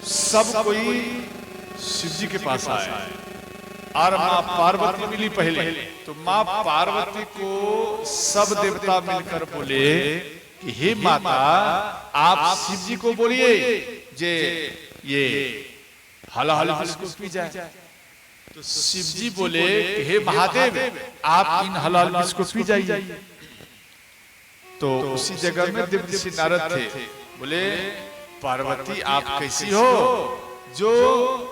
सब कोई शिव जी के पास आया और माँ पार्वती मिली पहले। तो माँ पार्वती को सब देवता मिलकर बोले कि हे माता, आप शिव जी को बोलिए जे ये हला हला इसको पी जाए। तो शिव जी बोले कि हे महादेव, आप इन हलाल इसको पी जाइए। तो उसी जगह में देवऋषि नारद थे। बोले पार्वती आप कैसी हो जो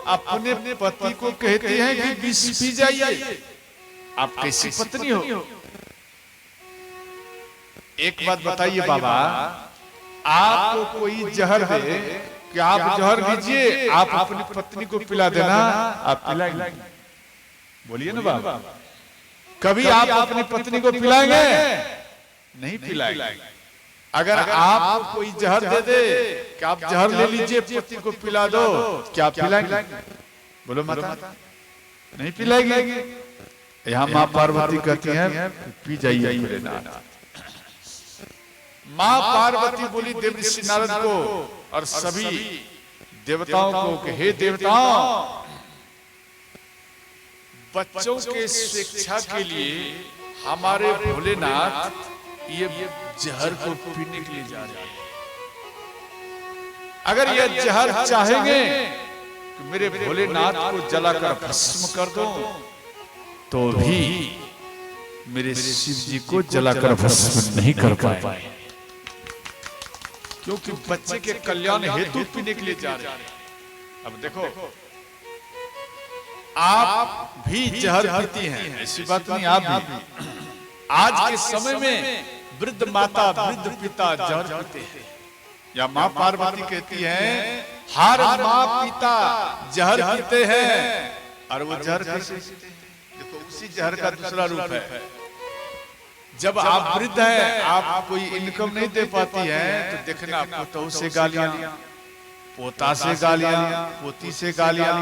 अपने पति को कहती हैं कि विष पी जाइए, आप कैसी पत्नी हो? एक बात बताइए बाबा, आपको कोई जहर दे कि आप जहर लीजिए, आप अपनी पत्नी को पिला देना, आप पिलाएंगे? बोलिए ना बाबा, कभी आप अपनी पत्नी को पिलाएंगे? नहीं पिलाएंगे। अगर आप कोई जहर दे दे कि आप जहर ले लीजिए, पति को पिला दो, क्या आप पिलाएंगे? बोलो माता, नहीं पिलाएंगे। यहाँ माँ पार्वती कहती हैं पी जाइए भोलेनाथ। माँ पार्वती बोली देवऋषि नारद को और सभी देवताओं को कि हे देवताओं, बच्चों के शिक्षा के लिए हमारे भोलेनाथ ये जहर को पीने के लिए जा रहे हैं। अगर ये जहर चाहेंगे कि मेरे भोलेनाथ को जलाकर भस्म कर दो, तो भी मेरे शिव जी को जलाकर भस्म नहीं कर पाए, क्योंकि बच्चे के कल्याण हेतु पीने के लिए जा रहे हैं। अब देखो, आप भी जहर पीती हैं, ऐसी बात नहीं। आप भी आज के समय में वृद्ध माता वृद्ध पिता जहर पीते हैं, या माँ पार्वती कहती हैं हर माँ पिता जहर पीते हैं। और वो जहर कैसे? देखो, उसी जहर का दूसरा रूप है। जब आप वृद्ध हैं, आप कोई इनकम नहीं दे पाती हैं, तो देखना पोतों से गालियां, पोता से गालियां, पोती से गालियां,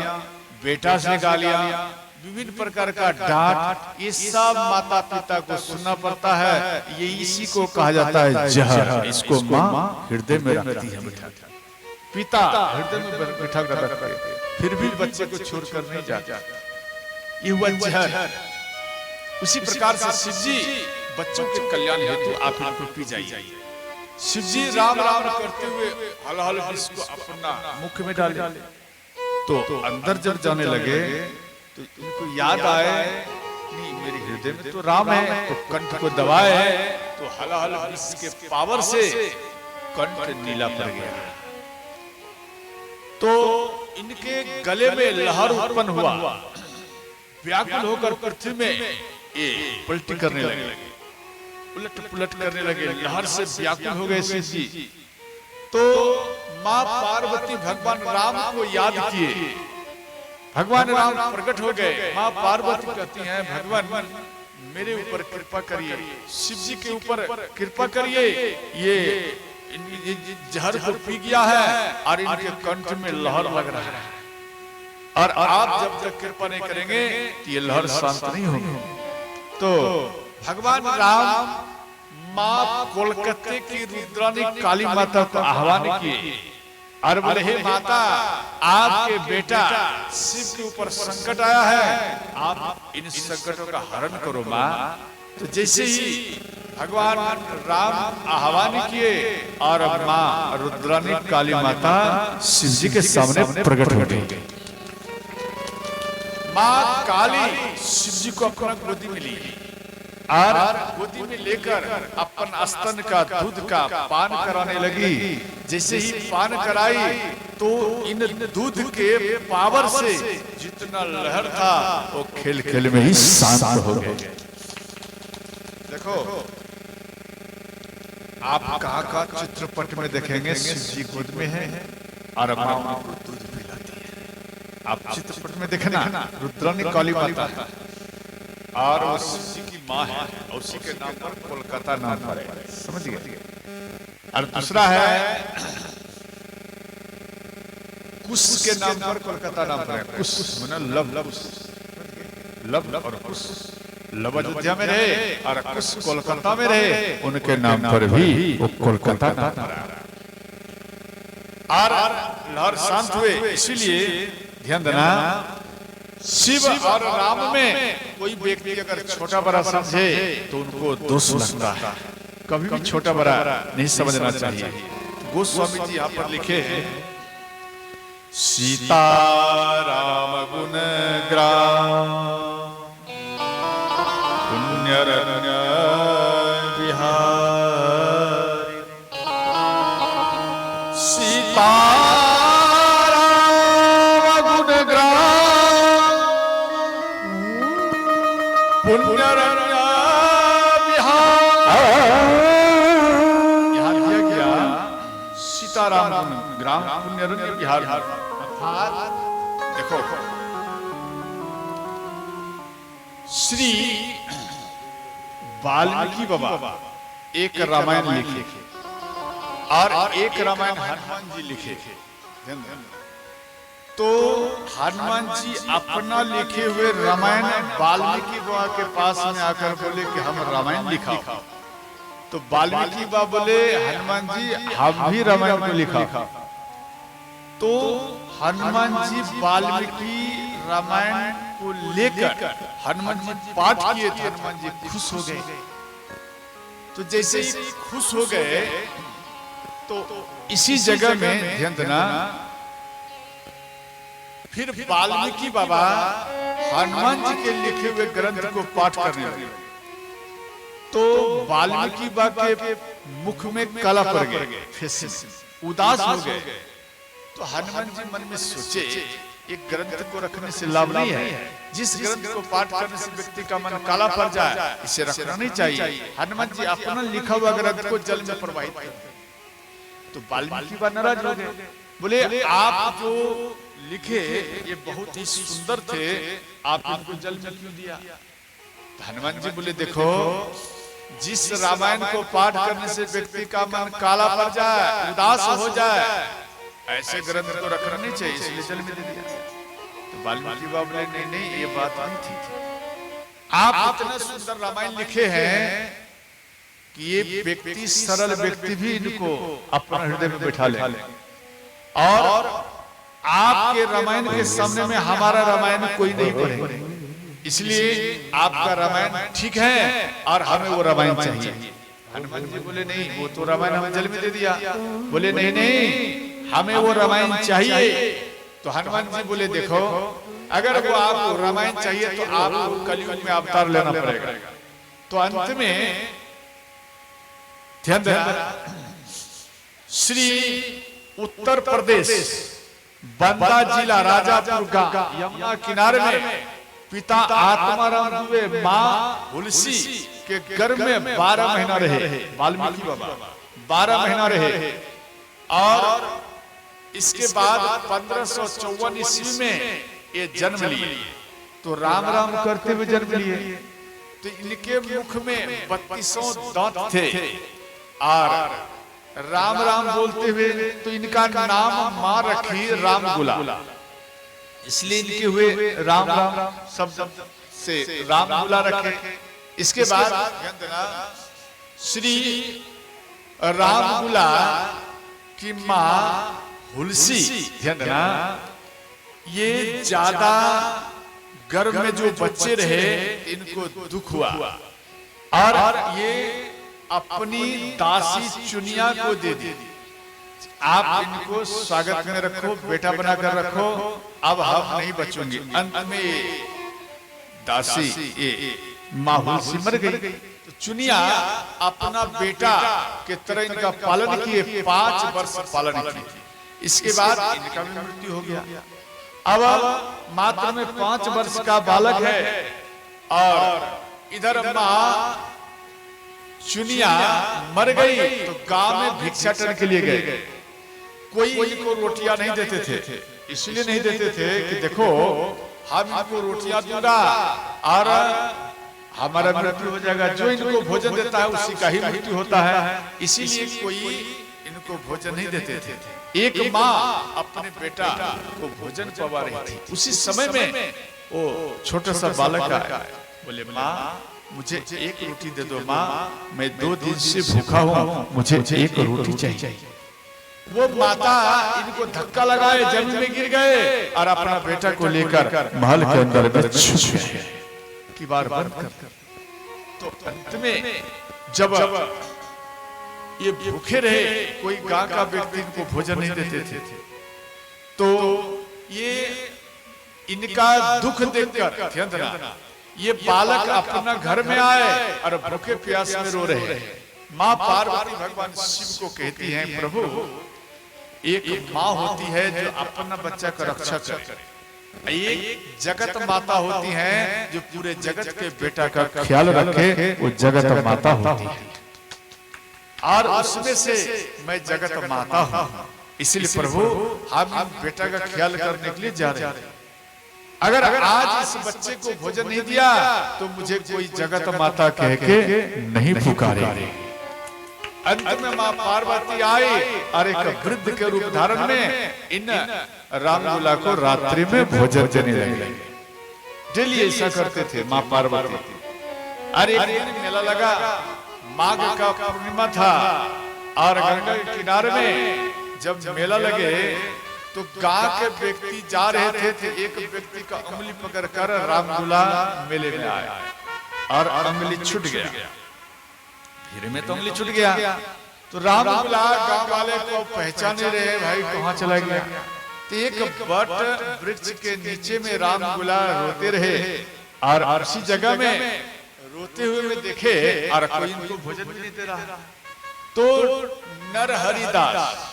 बेटा से गालियां, विभिन्न प्रकार का डांट, ये सब माता पिता को सुनना पड़ता है। ये इसी को कहा जाता है जहर। इसको माँ हृदय में रखती है, पिता हृदय में बिठा कर रखते हैं, फिर भी बच्चे को छोड़कर नहीं जाता। ये हुआ जहर। उसी प्रकार से शिव जी बच्चों के कल्याण हेतु आप इनको पी जाइए। शिव जी राम राम करते हुए हल हल इसको अपना मुख में डाले। तो अंदर जब जाने लगे तो इनको याद आए, नहीं मेरे हृदय में तो राम है, तो कंठ को दबाए, तो हल हल इसके पावर से कंठ नीला पड़ गया। तो इनके गले में लहर उत्पन्न हुआ, व्याकुल होकर पृथ्वी में ये पलटी करने लगे, उलट पुलट करने लगे, लहर से व्याकुल हो गए शिव जी। तो माँ पार्वती भगवान राम को याद किए, भगवान राम प्रकट हो गए। माँ पार्वती कहती हैं भगवान मेरे ऊपर कृपा करिए, शिव जी के ऊपर कृपा करिए, ये जहर को पी गया है और इनके कंठ में लहर लग रहा है, और आप जब तक कृपा नहीं करेंगे तो ये लहर शांत नहीं होगी। तो भगवान राम माँ कोलकाता की रुद्रानी काली माता को आह्वान किए और बोले हे माता, आपके बेटा शिव के ऊपर संकट आया है, आप इन संकटों का हरण करो माँ। तो जैसे ही भगवान राम आह्वान किए और माँ रुद्रानी काली माता शिव जी के सामने प्रकट हो गई। माँ काली शिव जी को अपना गोदी में ली और गोदी में लेकर अपन स्तन का दूध का पान कराने लगी। जैसे ही पान कराई तो इन दूध के पावर से जितना लहर था वो खेल खेल में ही शांत हो गए। देखो, आप कहाँ चित्रपट में देखेंगे शिव जी गोद में है और माँ उनको दूध पिलाती है। आप चित्रपट में देखना रुद्रानी काली माता और वो शिव जी की माँ है, और उसी के नाम पर कोलकाता नाम पर है, समझ गए। और दूसरा है कुश के नाम पर कोलकाता नाम पर है। कुश माने लव, लव और कुश, लव अयोध्या में रहे और कुश कोलकाता में रहे, उनके नाम पर भी वो कोलकाता नाम पर है। और लहर शांत हुए। इसीलिए ध्यान देना, शिव और राम में कोई व्यक्ति अगर छोटा बड़ा समझे तो उनको दोष लगता है। कभी भी छोटा बड़ा नहीं समझना चाहिए। गोस्वामी जी यहाँ पर लिखे हैं, सीता राम गुण ग्राम पुण्यरण्य विहारी, सीता राम गुण ग्राम पुण्यरण्य विहारी। यहाँ दिया गया सीताराम गुण ग्राम पुण्यरण्य विहारी। देखो, श्री वाल्मीकि बाबा एक रामायण लिखे और एक रामायण हनुमान जी लिखे। तो हनुमान जी अपना लिखे हुए रामायण वाल्मीकि बाबा के पास में आकर बोले कि हम रामायण लिखा। तो वाल्मीकि बाबा बोले हनुमान जी हम भी रामायण को लिखा। तो हनुमान जी वाल्मीकि रामायण को लेकर हनुमान जी पाठ किए थे। हनुमान जी खुश हो गए। तो जैसे ही खुश हो गए तो इसी जगह में ध्यान देना, फिर वाल्मीकि बाबा हनुमान जी के लिखे हुए ग्रंथ को पाठ करने लगे। तो वाल्मीकि बाबा के मुख में काला पड़ गए, उदास हो गए। तो हनुमान जी मन में सोचे, एक ग्रंथ को रखने से लाभ नहीं है। जिस ग्रंथ को पाठ करने से व्यक्ति का मन काला पड़ जाए, इसे रखना नहीं चाहिए। हनुमान जी अपना लिखा हुआ ग्रंथ को जल में प्रवाहित कर। तो वाल्मीकि बाबा नाराज हो गए, बोले आप जो लिखे ये बहुत ही सुंदर थे, आप इनको जल में क्यों दिया? हनुमान जी बोले देखो, जिस रामायण को पाठ करने से व्यक्ति का मन काला पड़ जाए, उदास हो जाए, ऐसे ग्रंथ को रखना नहीं चाहिए, इसलिए जल में दे दिया। तो वाल्मीकि बाबा बोले नहीं नहीं, ये बात नहीं थी। आप इतना सुंदर रामायण लिखे हैं कि ये व्यक्ति, सरल व्यक्ति भी इनको अपना हृदय में बैठा ले। और आपके रामायण के सामने में हमारा रामायण कोई नहीं पढ़े, इसलिए आपका रामायण ठीक है और हमें वो रामायण चाहिए। हनुमान जी बोले नहीं, वो तो रामायण हम जल में दे दिया। बोले नहीं नहीं, हमें वो रामायण चाहिए। तो हनुमान जी बोले देखो, अगर वो आपको रामायण चाहिए तो आपको कलयुग में अवतार लेना पड़ेगा। तो अंत में ध्यान देना, श्री उत्तर प्रदेश बंदा जिला राजापुर का यमुना किनारे में पिता आत्माराम दुबे माँ हुलसी के गर्भ में 12 महीना रहे। वाल्मीकि बाबा 12 महीना रहे और इसके बाद 1554 ईस्वी में ये जन्म लिए। तो राम राम करते हुए जन्म लिए। तो इनके मुख में 32 दांत थे और राम राम बोलते हुए तो इनका नाम मां रखी रामगुला, इसलिए इनके हुए राम राम शब्द से रामगुला रखे। इसके बाद श्री रामगुला की मां हुलसी, ध्यान देना, ये ज्यादा गर्भ में जो बच्चे रहे इनको दुख हुआ और ये अपनी दासी चुनिया को दे दी। आप इनको स्वागत में रखो, बेटा बनाकर रखो, अब हम नहीं बचेंगे। अंत में दासी माँ हुलसी मर गई। तो चुनिया अपना बेटा के तरह इनका पालन किए, 5 वर्ष पालन किए। इसके बाद इनका भी मृत्यु हो गया। अब मात्र में 5 वर्ष का बालक है और इधर माँ चुनिया मर गई। तो गांव में भिक्षाटन के लिए गए। कोई इनको रोटियां नहीं देते थे, इसलिए नहीं देते थे कि देखो हम इनको रोटियां दूंगा और हमारा मृत्यु हो जाएगा। जो इनको भोजन देता है उसी का ही मृत्यु होता है, इसीलिए कोई इनको भोजन नहीं देते थे। एक माँ अपने बेटा को भोजन पवा रही थी। उसी समय में वो छोटा सा बालक आया, बोले माँ मुझे एक रोटी दे दो माँ, मैं 2 दिन से भूखा हूँ, मुझे एक रोटी चाहिए। वो माता इनको धक्का लगाए, जमीन में गिर गए और अपना बेटा को लेकर महल के अंदर में छुप गए कि बार बंद कर। तो अंत में जब ये भूखे रहे, कोई गांव का व्यक्ति इनको भोजन नहीं देते थे, तो ये इनका दुख देखकर ध्यान, ये बालक अपना घर में आए और भूखे प्यास में रो रहे। माँ पार्वती भगवान शिव को कहती हैं, प्रभु एक माँ होती है जो अपना बच्चा का रक्षा करे, एक जगत माता होती है जो पूरे जगत के बेटा का ख्याल रखे, वो जगत माता होती है। और उसमें से मैं जगत माता हूँ, इसलिए प्रभु हम बेटा का ख्याल करने के लिए जा रहे हैं। अगर आज इस बच्चे को भोजन नहीं दिया तो मुझे कोई जगत माता कह के नहीं पुकारे। अंत में माँ पार्वती आई और एक वृद्ध के रूप धारण में इन रामलला को रात्रि में भोजन देने लगे। डेली ऐसा करते थे माँ पार्वती। अरे एक दिन मेला लगा, माघ का पूर्णिमा था और गंगा के किनारे में जब मेला लगे तो गांव के व्यक्ति जा रहे थे, एक व्यक्ति का उंगली पकड़कर रामलला मेले में आया और उंगली छूट गया। धीरे में तो उंगली छूट गया तो रामलला गांव वाले को पहचान नहीं रहे, भाई कहाँ चला गया। तो एक बट वृक्ष के नीचे में रामलला रोते रहे और उसी जगह में रोते हुए में देखे और कोई इनको भोजन नहीं दे रहा। तो नरहरिदास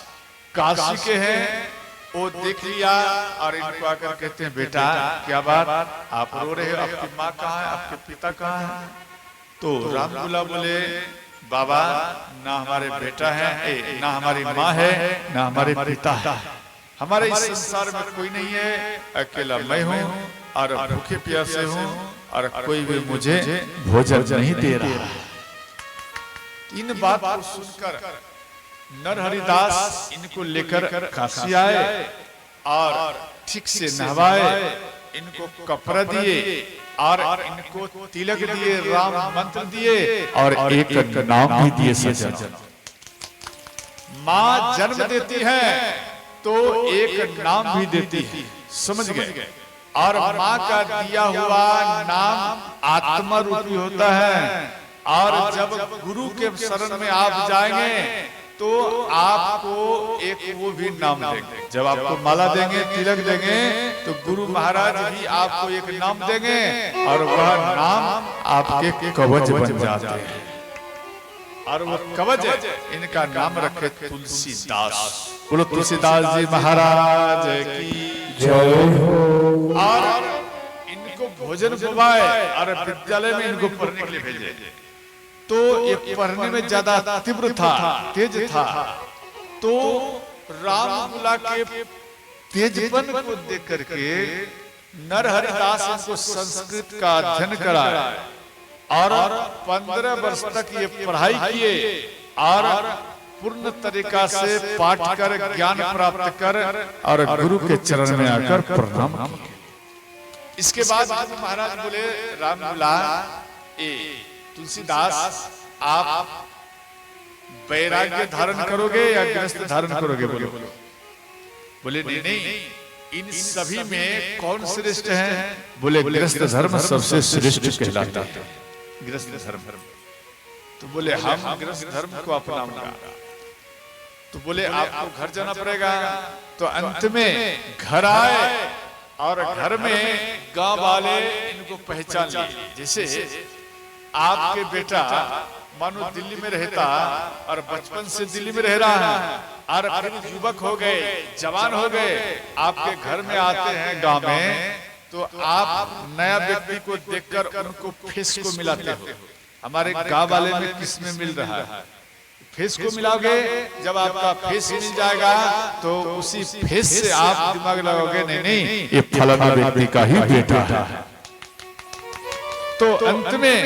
काशी के हैं, वो देख लिया और इनको आकर कहते हैं, बेटा क्या बात, आप रो रहे हो, आपकी माँ कहाँ है, आपके पिता कहाँ है। तो रामलला बोले, बाबा ना हमारे बेटा है, ना हमारी माँ है, ना हमारे पिता है, हमारे इस संसार में कोई नहीं है, अकेला मैं हूँ और भूखे प्यासे हूँ और कोई भी मुझे भोजन नहीं दे रहा। इन बात को सुनकर नरहरिदास इनको लेकर काशी आए और ठीक से नहवाए, इनको कपड़ा दिए और इनको तिलक दिए, राम मंत्र दिए और एक नाम भी दिए। सज्जन, माँ जन्म देती है तो एक नाम भी देती है, समझ गए। और माँ का दिया हुआ नाम आत्मा रूपी होता है और जब गुरु के शरण में आप जाएंगे तो आपको एक वो भी नाम देंगे। जब आपको माला देंगे, तिलक देंगे तो गुरु महाराज भी आपको एक नाम देंगे और वह नाम आपके कवच बन जाते हैं। और वो कवच इनका नाम रखे तुलसीदास। बोलो तुलसीदास जी महाराज की जय हो। और इनको भोजन खुआए और विद्यालय में इनको पढ़ने के लिए भेजे। तो ये पढ़ने में ज्यादा तीव्र था, तेज था। तो रामलला के तेजपन को देख करके नरहरिदास इनको संस्कृत का अध्ययन कराया और 15 वर्ष तक ये पढ़ाई किए और पूर्ण तरीका से पाठ कर ज्ञान प्राप्त कर और गुरु के चरण में आकर प्रणाम किए। इसके बाद महाराज बोले, रामलला तुलसीदास आप वैराग्य धारण करोगे या गृहस्थ धारण करोगे? बोले नहीं, इन सभी में कौन श्रेष्ठ है? बोले गृहस्थ धर्म सबसे श्रेष्ठ कहलाता है, गृहस्थ धर्म। तो बोले हम गृहस्थ धर्म को अपनाऊंगा। तो बोले आपको घर जाना पड़ेगा। तो अंत में घर आए और घर में गांव वाले इनको पहचान लिए। जैसे आपके बेटा मानो दिल्ली में रहता और बचपन से दिल्ली में रह रहा है और फिर युवक हो गए, जवान हो गए, आपके घर में आते हैं गांव में, तो आप नया व्यक्ति को देखकर उनको फेस को मिलाते हो। हमारे गांव वाले में किसमें मिल रहा है? फेस को मिलाओगे। जब आपका फेस मिल जाएगा तो उसी फेस से आप दिमाग लगाओगे, नहीं ये फलाना व्यक्ति का ही बेटा है। तो अंत में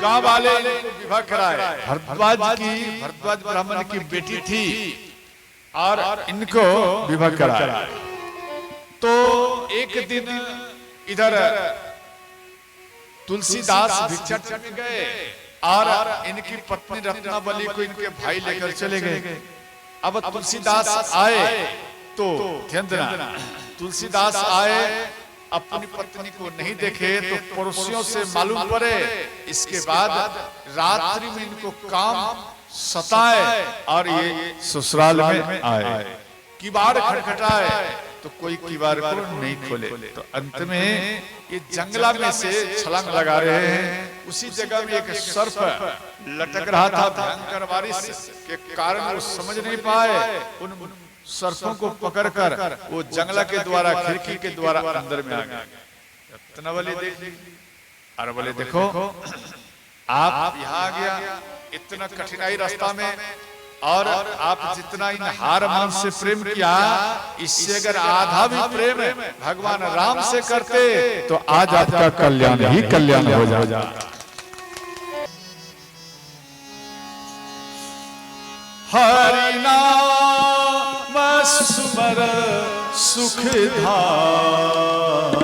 गांव वाले विवाह कराए। भरद्वाज ब्राह्मण की बेटी थी और इनको विवाह कराया। तो एक दिन इधर तुलसीदास भिक्षा करने गए और इनकी पत्नी रत्नावली को इनके भाई लेकर चले गए। अब तुलसीदास आए तो ध्यान देना, तुलसीदास आए अपनी पत्नी को नहीं देखे तो पड़ोसियों से मालूम पड़े, इसके बाद रात्रि में इनको काम सताए और ये ससुराल में आए, किवाड़ खटखटाए तो कोई किवाड़ को नहीं खोले। तो अंत में ये जंगला में से छलांग लगा रहे हैं, उसी जगह में एक सर्प लटक रहा था, भयंकर बारिश के कारण वो समझ नहीं पाए, उन सर्पों को पकड़कर वो जंगला के द्वारा, खिड़की के द्वारा अंदर में आ गए। इतना बोले देख, अरे बोले देखो आप यहाँ आ गया, इतना कठिनाई रास्ता में, और आप जितना इन हार मान से प्रेम किया, इससे अगर आधा भी प्रेम भगवान राम से करते तो आज आपका कल्याण ही कल्याण हो जाएगा। हरि नाम स्मर सुख धाम,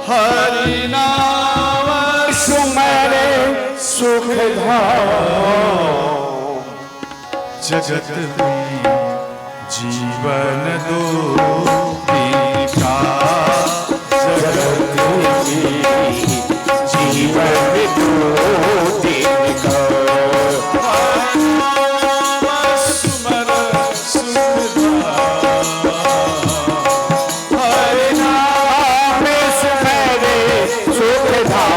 हरि नाम स्मर सुख धाम, जगत में जीवन दो दिन का, जगत में जीवन दो दिन का, स्मर सुख धाम, हरि नाम स्मर सुख धाम,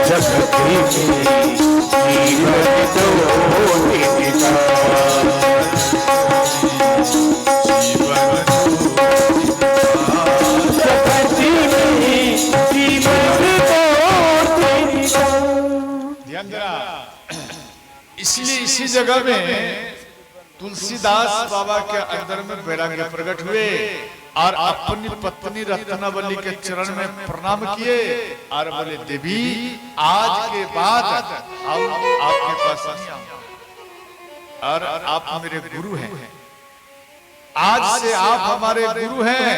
जगत तुलसीदास बाबा के अंदर में वैराग्य प्रकट हुए और अपनी पत्नी रत्नावली के चरण में प्रणाम किए और बोले देवी आज के बाद हम आपके पास नहीं आऊंगा और आप मेरे गुरु हैं, आज से आप हमारे गुरु हैं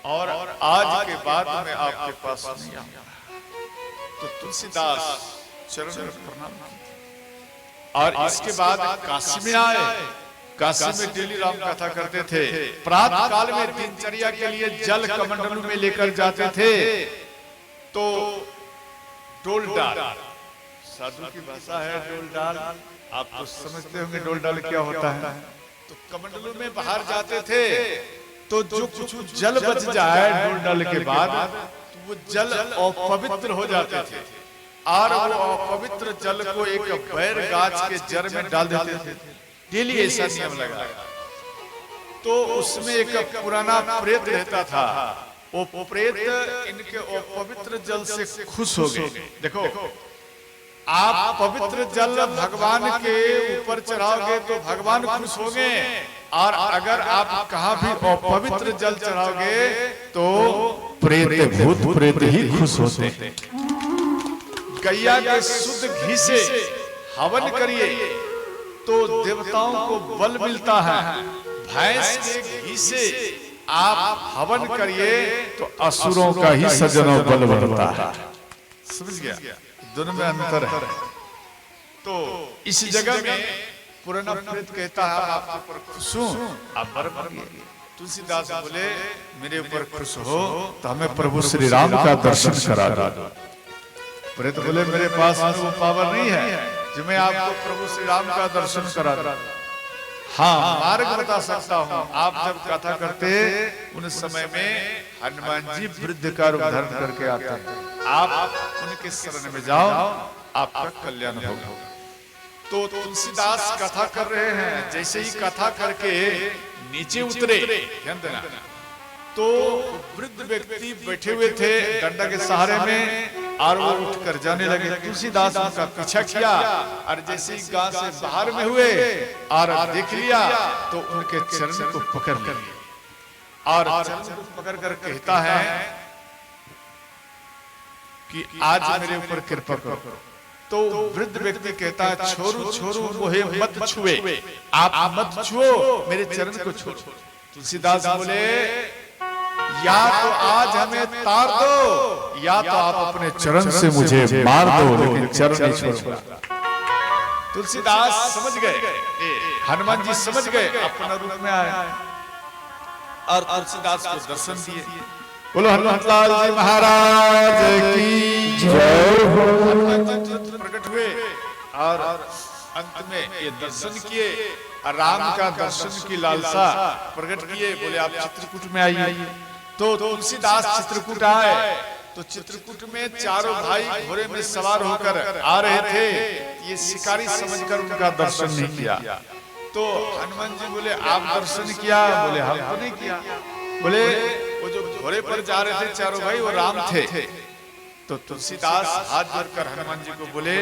और आज के बाद मैं आपके पास नहीं आऊंगा। तो तुलसीदास चरण में प्रणाम किया और इसके बाद काशी में आए। काशी में डेली राम कथा करते थे। प्रातः काल में दिनचर्या के लिए जल कमंडलू में लेकर जाते थे। तो डोल डाल साधु की भाषा है, डोल डाल, आप तो समझते होंगे डोल डाल क्या होता है। तो कमंडलू में बाहर जाते थे तो जो कुछ जल बच जाए डोल डाल के बाद तो वो जल अपवित्र हो जाते थे और वो अपवित्र जल को एक बैर गाछ के जड़ में डाल देते थे। डेली ऐसा नियम लगा। तो उसमें एक पुराना प्रेत रहता था। वो प्रेत इनके पवित्र जल से खुश हो गए। देखो आप पवित्र जल भगवान के ऊपर चढ़ाओगे तो भगवान खुश होंगे और अगर आप कहाँ भी अपवित्र जल चढ़ाओगे तो प्रेत भूत प्रेत ही खुश होते हैं। गैया के शुद्ध घी से हवन करिए तो देवताओं को बल मिलता है। भैंस के घी से आप हवन करिए तो असुरों का ही सजनों बल बनता है। समझ गया? दोनों में अंतर है। तो इस जगह में पुराना प्रेत कहता है आपके ऊपर खुश हूं, आप वर मांगिए। तुलसीदास बोले मेरे ऊपर खुश हो तो हमें प्रभु श्री राम का दर्शन करा दो। प्रेत बोले मेरे पास वो पावर नहीं है जो मैं आपको प्रभु श्री राम का दर्शन करा दूं। हाँ, मार्ग बता सकता हूँ। आप जब कथा करते उन समय में हनुमान जी वृद्ध का रूप धारण करके आते हैं। आप उनके शरण में जाओ, आपका कल्याण होगा। तो तुलसीदास कथा कर रहे हैं। जैसे ही कथा करके नीचे उतरे, ध्यान देना, तो वृद्ध व्यक्ति बैठे हुए थे डंडा के सहारे में और वो उठकर जाने लगे। तुलसीदास उनका पीछा किया और जैसे ही गांव से बाहर में हुए और देख लिया तो उनके चरण को पकड़ लिया और चरण को पकड़ कर कहता है कि आज मेरे ऊपर कृपा करो। तो वृद्ध व्यक्ति कहता है छोरू छोरू मोहे मत छुए, आप मत छुओ, मेरे चरण को छोड़ो। तुलसीदास बोले या तो आज हमें तार दो या तो आप अपने चरण से मुझे मार दो, लेकिन चरण नहीं छोड़ूंगा। तुलसीदास समझ गए, हनुमान जी समझ गए, अपना रूप में आए और तुलसीदास को दर्शन दिए। बोलो हनुमंतलाल जी महाराज की जय हो। प्रकट हुए और अंत में ये दर्शन किए, राम का दर्शन की लालसा प्रकट किए। बोले आप चित्रकूट में आइए। तो तुलसीदास चित्रकूट आए। तो चित्रकूट में चारों भाई घोड़े में सवार होकर आ रहे थे। ये शिकारी समझकर उनका दर्शन नहीं किया। तो हनुमान जी बोले आप दर्शन किया? बोले हम तो नहीं किया। बोले वो जो घोड़े पर जा रहे थे चारों भाई वो राम थे। तो तुलसीदास हाथ जोड़कर हनुमान जी को बोले